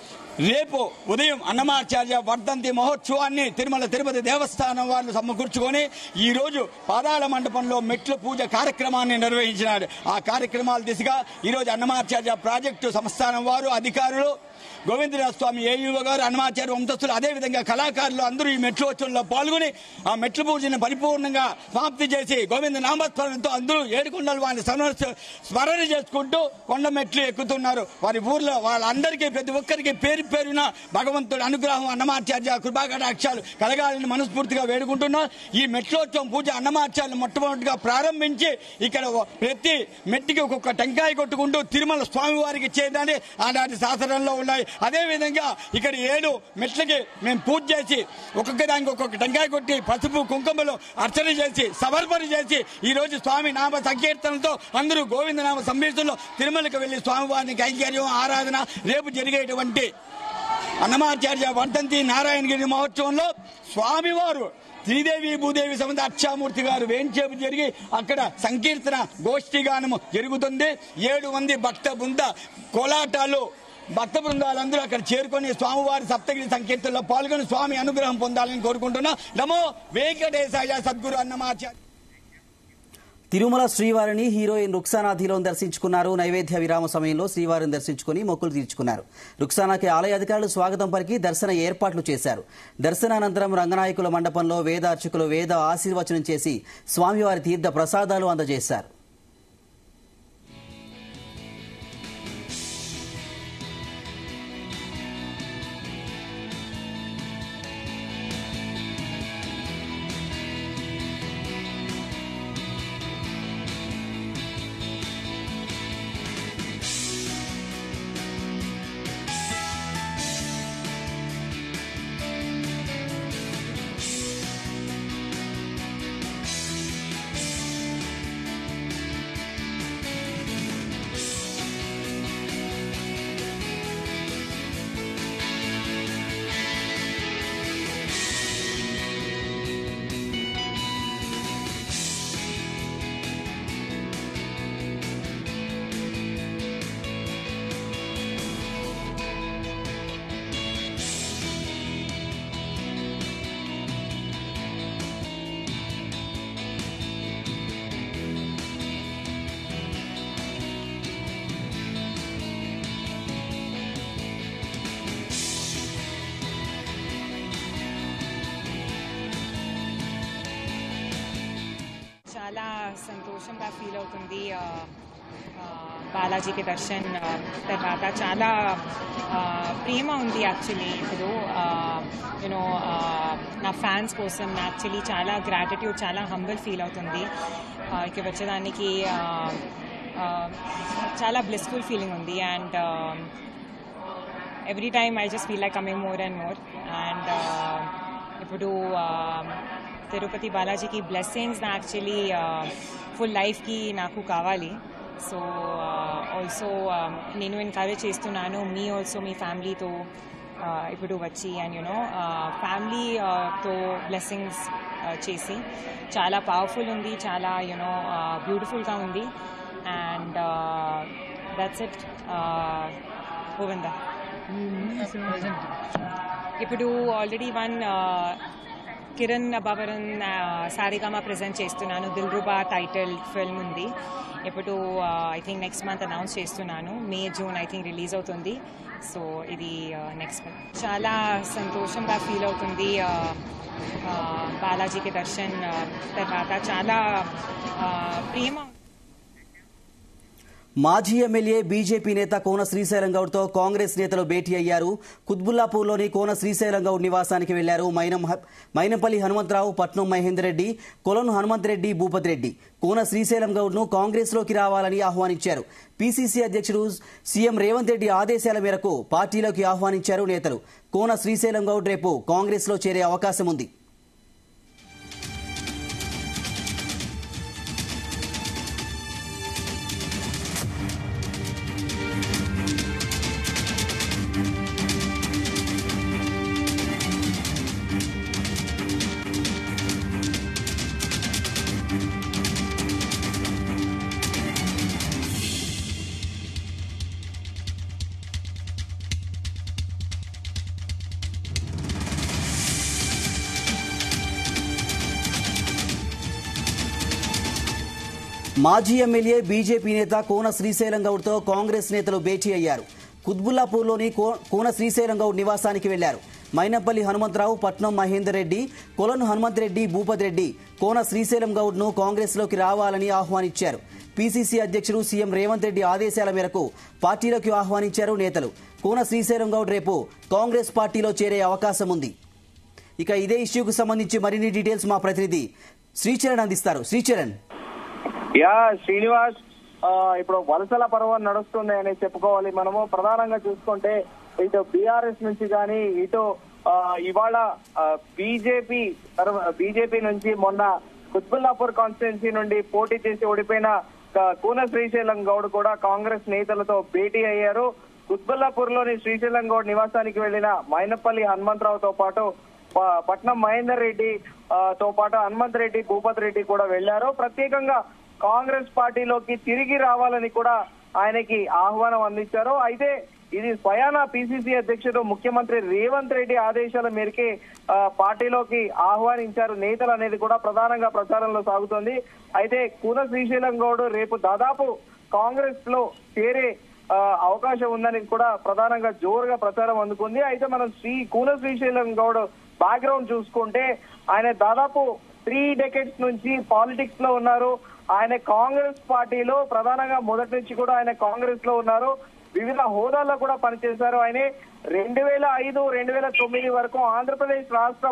రేపు ఉదయం అన్నమాచార్య వర్ధంతి మహోత్సవాన్ని తిరుపతి దేవస్థానం వాళ్ళు సమకూర్చుకొని ఈ రోజు పాదాల మండపంలో మెట్ల పూజ కార్యక్రమాన్ని నిర్వహించినారు. ఆ కార్యక్రమాల దిశగా ఈరోజు అన్నమాచార్య ప్రాజెక్టు సంస్థానం వారు, అధికారులు, గోవిందరాజ స్వామి ఏయువ గారు, అన్నమాచార్య వంశస్థులు, అదేవిధంగా కళాకారులు అందరూ ఈ మెట్లోత్సవంలో పాల్గొని ఆ మెట్ల పూజను పరిపూర్ణంగా సమాప్తి చేసి గోవింద నామస్మరణతో అందరూ ఏడుకొండల వారిని స్మరణ చేసుకుంటూ కొండ మెట్లు ఎక్కుతున్నారు. వారి ఊర్లో వాళ్ళందరికీ ప్రతి ఒక్కరికి పేరున భగవంతుడి అనుగ్రహం, అన్నమాచార్య కృపాకటాక్షాలు కలగాలని మనస్ఫూర్తిగా వేడుకుంటున్నారు. ఈ మెట్లోత్సవం పూజ అన్నమాచార్యులు మొట్టమొదటిగా ప్రారంభించి ఇక్కడ ప్రతి మెట్టికి ఒక్కొక్క టెంకాయ కొట్టుకుంటూ తిరుమల స్వామి వారికి చేయడానికి ఆనాటి శాసనంలో ఉన్నాయి. అదేవిధంగా ఇక్కడ 7 మెట్లకి మేము పూజ చేసి ఒక్కొక్క దానికి ఒక్కొక్క టెంకాయ కొట్టి పసుపు కుంకుమలు అర్చన చేసి సమర్పణ చేసి ఈ రోజు స్వామి నామ సంకీర్తనతో అందరూ గోవింద నామ సంకీర్తనలో తిరుమలకు వెళ్లి స్వామివారిని కైంకర్యం ఆరాధన రేపు జరిగేటువంటి అన్నమాచార్య వర్ధంతి నారాయణగిరి మహోత్సవంలో స్వామివారు శ్రీదేవి భూదేవి సమేత అక్షామూర్తి గారు వేంచేపు జరిగి అక్కడ సంకీర్తన గోష్ఠి గానము జరుగుతుంది. 7 మంది భక్త బృంద కోలాటాలు భక్త బృందాలందరూ అక్కడ చేరుకొని స్వామివారి సప్తగిరి సంకీర్తనలో పాల్గొని స్వామి అనుగ్రహం పొందాలని కోరుకుంటున్నా. నమో వెంకటేశాయ సద్గురు అన్నమాచార్య. తిరుమల శ్రీవారిని హీరోయిన్ రుక్సానా ధీలోన్ దర్శించుకున్నారు. నైవేద్య విరామ సమయంలో శ్రీవారిని దర్శించుకుని మొక్కులు తీర్చుకున్నారు. రుక్సానాకి ఆలయ అధికారులు స్వాగతం పలికి దర్శన ఏర్పాట్లు చేశారు. దర్శనానంతరం రంగనాయకుల మండపంలో వేదార్చకులు వేద ఆశీర్వచనం చేసి స్వామివారి తీర్థ ప్రసాదాలు అందజేశారు. చాలా సంతోషంగా ఫీల్ అవుతుంది. బాలాజీకి దర్శన్ తర్వాత చాలా ప్రేమ ఉంది యాక్చువల్లీ. ఇప్పుడు యూనో నా ఫ్యాన్స్ కోసం యాక్చువల్లీ చాలా గ్రాటిట్యూడ్, చాలా హంబుల్ ఫీల్ అవుతుంది. ఇక వచ్చేదానికి చాలా బ్లిస్ఫుల్ ఫీలింగ్ ఉంది. And every time I just feel like coming more and more. And ఇప్పుడు తిరుపతి బాలాజీకి బ్లెస్సింగ్స్ యాక్చువల్లీ ఫుల్ లైఫ్కి నాకు కావాలి. సో ఆల్సో నేను ఎంకరేజ్ చేస్తున్నాను మీ ఆల్సో మీ ఫ్యామిలీతో ఇప్పుడు వచ్చి అండ్ యూనో ఫ్యామిలీతో బ్లెస్సింగ్స్ చేసి చాలా పవర్ఫుల్ ఉంది, చాలా యూనో బ్యూటిఫుల్గా ఉంది. And that's it. గోవింద ఇప్పుడు ఆల్రెడీ కిరణ్ అబావరన్ సారేగామా ప్రెజెంట్ చేస్తున్నాను. దిల్రుబా టైటిల్ ఫిల్మ్ ఉంది. ఇప్పుడు I think next month announce చేస్తున్నాను. May June I think release అవుతుంది. సో ఇది నెక్స్ట్ మంత్. చాలా సంతోషంగా ఫీల్ అవుతుంది. బాలాజీకి దర్శన్ తర్వాత చాలా ప్రేమ. మాజీ ఎమ్మెల్యే బీజేపీ నేత కోన శ్రీశైలం గౌడ్తో కాంగ్రెస్ నేతలు భేటీ అయ్యారు. కుత్బుల్లాపూర్లోని కోన శ్రీశైలం గౌడ్ నివాసానికి వెళ్లారు. మైనంపల్లి హనుమంతరావు, పట్నం మహేందర్ రెడ్డి, కొలను హనుమంత్ రెడ్డి, భూపత్ రెడ్డి కోన శ్రీశైలం గౌడ్ను కాంగ్రెస్లోకి రావాలని ఆహ్వానించారు. పీసీసీ అధ్యక్షుడు సీఎం రేవంత్ రెడ్డి ఆదేశాల మేరకు పార్టీలోకి ఆహ్వానించారు నేతలు. కోన శ్రీశైలం గౌడ్ రేపు కాంగ్రెస్లో చేరే అవకాశం ఉంది. మాజీ ఎమ్మెల్యే బీజేపీ నేత కోన శ్రీశైలం గౌడ్తో కాంగ్రెస్ నేతలు భేటీ అయ్యారు. కుత్బుల్లాపూర్లోని కోన శ్రీశైలం గౌడ్ నివాసానికి వెళ్లారు. మైనంపల్లి హనుమంతరావు, పట్నం మహేందర్ రెడ్డి, కొలను హనుమంత్ రెడ్డి, భూపత్ రెడ్డి కోన శ్రీశైలం గౌడ్ను కాంగ్రెస్లోకి రావాలని ఆహ్వానించారు. పీసీసీ అధ్యక్షుడు సీఎం రేవంత్ రెడ్డి ఆదేశాల మేరకు పార్టీలోకి ఆహ్వానించారు నేతలు. కోన శ్రీశైలం గౌడ్ రేపు కాంగ్రెస్ పార్టీలో చేరే అవకాశం ఉంది. ఇక ఇదే ఇష్యూకు సంబంధించి మరిన్ని డీటెయిల్స్ మా ప్రతినిధి శ్రీచరణ్ అందిస్తారు. శ్రీచరణ్. శ్రీనివాస్, ఇప్పుడు వలసల పర్వం నడుస్తుంది అని చెప్పుకోవాలి. మనము ప్రధానంగా చూసుకుంటే ఇటు బీఆర్ఎస్ నుంచి కానీ ఇటు ఇవాళ బీజేపీ నుంచి మొన్న కుత్బుల్లాపూర్ కాన్స్టిట్యున్సీ నుండి పోటీ చేసి ఓడిపోయిన కోన శ్రీశైలం గౌడ్ కూడా కాంగ్రెస్ నేతలతో భేటీ అయ్యారు. కుత్బుల్లాపూర్ లోని శ్రీశైలం గౌడ్ నివాసానికి వెళ్లిన మైనపల్లి హనుమంతరావుతో పాటు పట్నం మహేందర్ రెడ్డి తో పాటు హనుమంత్ రెడ్డి, భూపత్ రెడ్డి కూడా వెళ్లారు. ప్రత్యేకంగా కాంగ్రెస్ పార్టీలోకి తిరిగి రావాలని కూడా ఆయనకి ఆహ్వానం అందించారు. అయితే ఇది స్వయాన పీసీసీ అధ్యక్షుడు ముఖ్యమంత్రి రేవంత్ రెడ్డి ఆదేశాల మేరకే పార్టీలోకి ఆహ్వానించారు నేతలు అనేది కూడా ప్రధానంగా ప్రచారంలో సాగుతోంది. అయితే కోన శ్రీశైలం గౌడ్ రేపు దాదాపు కాంగ్రెస్ లో చేరే అవకాశం ఉందని కూడా ప్రధానంగా జోరుగా ప్రచారం అందుకుంది. అయితే మనం కోన శ్రీశైలం గౌడ్ బ్యాక్గ్రౌండ్ చూసుకుంటే ఆయన దాదాపు 3 decades నుంచి పాలిటిక్స్ లో ఉన్నారు. ఆయన కాంగ్రెస్ పార్టీలో ప్రధానంగా మొదటి నుంచి కూడా ఆయన కాంగ్రెస్ లో ఉన్నారు. వివిధ హోదాల్లో కూడా పనిచేశారు. ఆయన 2005-2009 వరకు ఆంధ్రప్రదేశ్ రాష్ట్ర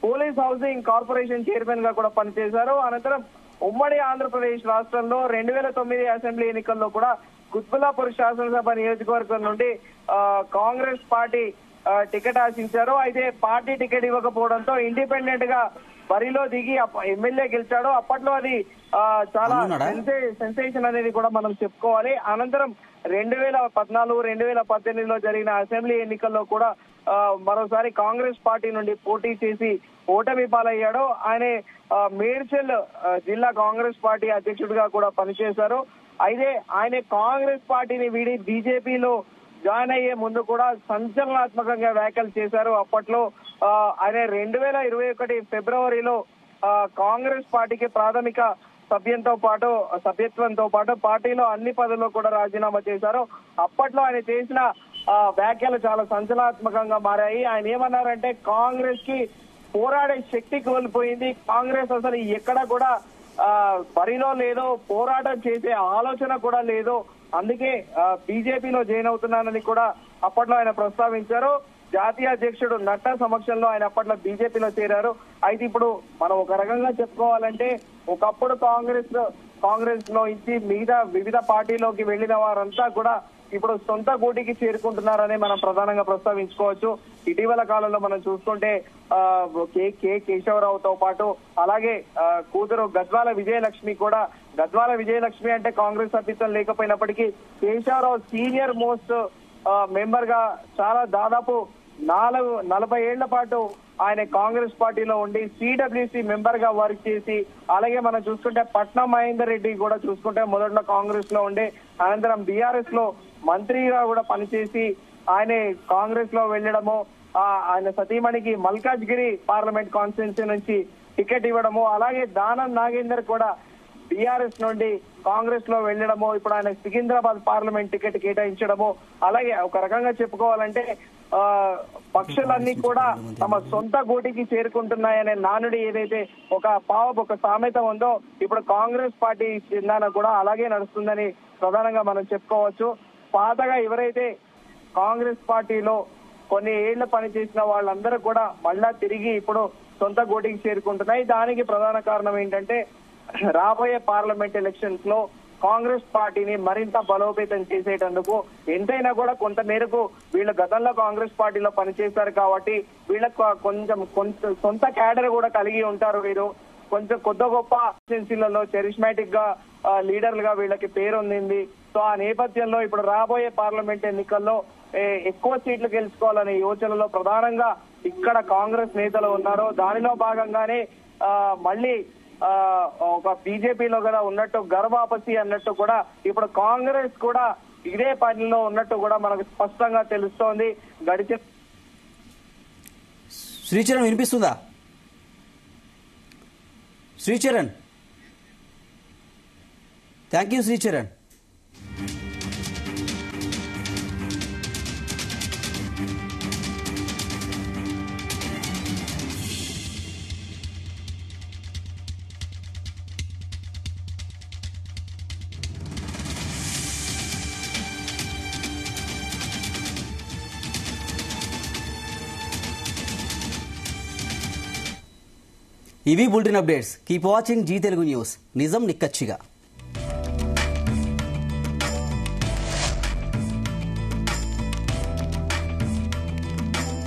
పోలీస్ హౌసింగ్ కార్పొరేషన్ చైర్మన్ గా కూడా పనిచేశారు. అనంతరం ఉమ్మడి ఆంధ్రప్రదేశ్ రాష్ట్రంలో 2009 అసెంబ్లీ ఎన్నికల్లో కూడా కుత్బుల్లాపూర్ శాసనసభ నియోజకవర్గం నుండి కాంగ్రెస్ పార్టీ టికెట్ ఆశించారు. అయితే పార్టీ టికెట్ ఇవ్వకపోవడంతో ఇండిపెండెంట్ గా బరిలో దిగి ఎమ్మెల్యే గెలిచాడు. అప్పట్లో అది చాలా సెన్సేషన్ అనేది కూడా మనం చెప్పుకోవాలి. అనంతరం 2014-2018లో జరిగిన అసెంబ్లీ ఎన్నికల్లో కూడా మరోసారి కాంగ్రెస్ పార్టీ నుండి పోటీ చేసి ఓటమి పాలయ్యాడు. ఆయన మేడ్చల్ జిల్లా కాంగ్రెస్ పార్టీ అధ్యక్షుడిగా కూడా పనిచేశారు. అయితే ఆయన కాంగ్రెస్ పార్టీని వీడి బీజేపీలో జాయిన్ అయ్యే ముందు కూడా సంచలనాత్మకంగా వ్యాఖ్యలు చేశారు. అప్పట్లో ఆయన 2021 ఫిబ్రవరిలో కాంగ్రెస్ పార్టీకి ప్రాథమిక సభ్యత్వంతో పాటు పార్టీలో అన్ని పదవుల్లో కూడా రాజీనామా చేశారు. అప్పట్లో ఆయన చేసిన వ్యాఖ్యలు చాలా సంచలనాత్మకంగా మారాయి. ఆయన ఏమన్నారంటే కాంగ్రెస్ కి పోరాడే శక్తి కోల్పోయింది, కాంగ్రెస్ అసలు ఎక్కడ కూడా బరిలో లేదో, పోరాటం చేసే ఆలోచన కూడా లేదు. అందుకే బీజేపీలో జాయిన్ అవుతున్నానని కూడా అప్పట్లో ఆయన ప్రస్తావించారు. జాతీయ అధ్యక్షుడు నడ్డా సమక్షంలో ఆయన అప్పట్లో బీజేపీలో చేరారు. అయితే ఇప్పుడు మనం ఒక రకంగా చెప్పుకోవాలంటే ఒకప్పుడు కాంగ్రెస్ లో ఇచ్చి మిగతా వివిధ పార్టీలోకి వెళ్లిన వారంతా కూడా ఇప్పుడు సొంత గూటికి చేరుకుంటున్నారని మనం ప్రధానంగా ప్రస్తావించుకోవచ్చు. ఇటీవల కాలంలో మనం చూసుకుంటే కె కేశవరావుతో పాటు అలాగే కూతురు గద్వాల విజయలక్ష్మి కూడా, గద్వాల విజయలక్ష్మి అంటే కాంగ్రెస్ సభ్యత్వం లేకపోయినప్పటికీ కేశవరావు సీనియర్ మోస్ట్ మెంబర్ గా చాలా దాదాపు 40 ఏళ్ల పాటు ఆయన కాంగ్రెస్ పార్టీలో ఉండి సిడబ్ల్యూసి మెంబర్ గా వర్క్ చేసి, అలాగే మనం చూసుకుంటే పట్నం మహేందర్ రెడ్డి కూడా చూసుకుంటే మొదట్లో కాంగ్రెస్ లో ఉండే, అనంతరం బీఆర్ఎస్ లో మంత్రిగా కూడా పనిచేసి ఆయన కాంగ్రెస్ లో వెళ్లడము, ఆయన సతీమణికి మల్కాజ్గిరి పార్లమెంట్ కాన్స్టిట్యున్సీ నుంచి టికెట్ ఇవ్వడము, అలాగే దానం నాగేందర్ కూడా బీఆర్ఎస్ నుండి కాంగ్రెస్ లో వెళ్లడము, ఇప్పుడు ఆయన సికింద్రాబాద్ పార్లమెంట్ టికెట్ కేటాయించడము. అలాగే ఒక రకంగా చెప్పుకోవాలంటే పక్షులన్నీ కూడా తమ సొంత గూటికి చేరుకుంటున్నాయనే నానుడి ఏదైతే ఒక సామెత ఉందో ఇప్పుడు కాంగ్రెస్ పార్టీ చిందాన కూడా అలాగే నడుస్తుందని ప్రధానంగా మనం చెప్పుకోవచ్చు. పాతగా ఎవరైతే కాంగ్రెస్ పార్టీలో కొన్ని ఏళ్ల పనిచేసిన వాళ్ళందరూ కూడా మళ్ళా తిరిగి ఇప్పుడు సొంత గూటికి చేరుకుంటున్నాయి. దానికి ప్రధాన కారణం ఏంటంటే రాబోయే పార్లమెంట్ ఎలక్షన్స్ లో కాంగ్రెస్ పార్టీని మరింత బలోపేతం చేసేటందుకు ఎంతైనా కూడా కొంత మేరకు వీళ్ళు గతంలో కాంగ్రెస్ పార్టీలో పనిచేశారు కాబట్టి వీళ్ళకు కొంచెం సొంత క్యాడర్ కూడా కలిగి ఉంటారు. వీరు కొంచెం కొద్ది గొప్ప ఏజెన్సీలలో చరిస్మాటిక్ గా లీడర్లుగా వీళ్ళకి పేరు ఉంది. సో ఆ నేపథ్యంలో ఇప్పుడు రాబోయే పార్లమెంట్ ఎన్నికల్లో ఎక్కువ సీట్లు గెలుచుకోవాలనే యోచనలో ప్రధానంగా ఇక్కడ కాంగ్రెస్ నేతలు ఉన్నారు. దానిలో భాగంగానే మళ్ళీ ఒక బీజేపీలో కూడా ఉన్నట్టు గర్వాపసి అన్నట్టు కూడా ఇప్పుడు కాంగ్రెస్ కూడా ఇదే పనిలో ఉన్నట్టు కూడా మనకు స్పష్టంగా తెలుస్తోంది. గడిచిన శ్రీచరణ్ వినిపిస్తుందా? Sricharan, thank you Sricharan. ఇవి bulletin updates. Keep watching Zee Telugu news. నిజం నిక్కచ్చిగా.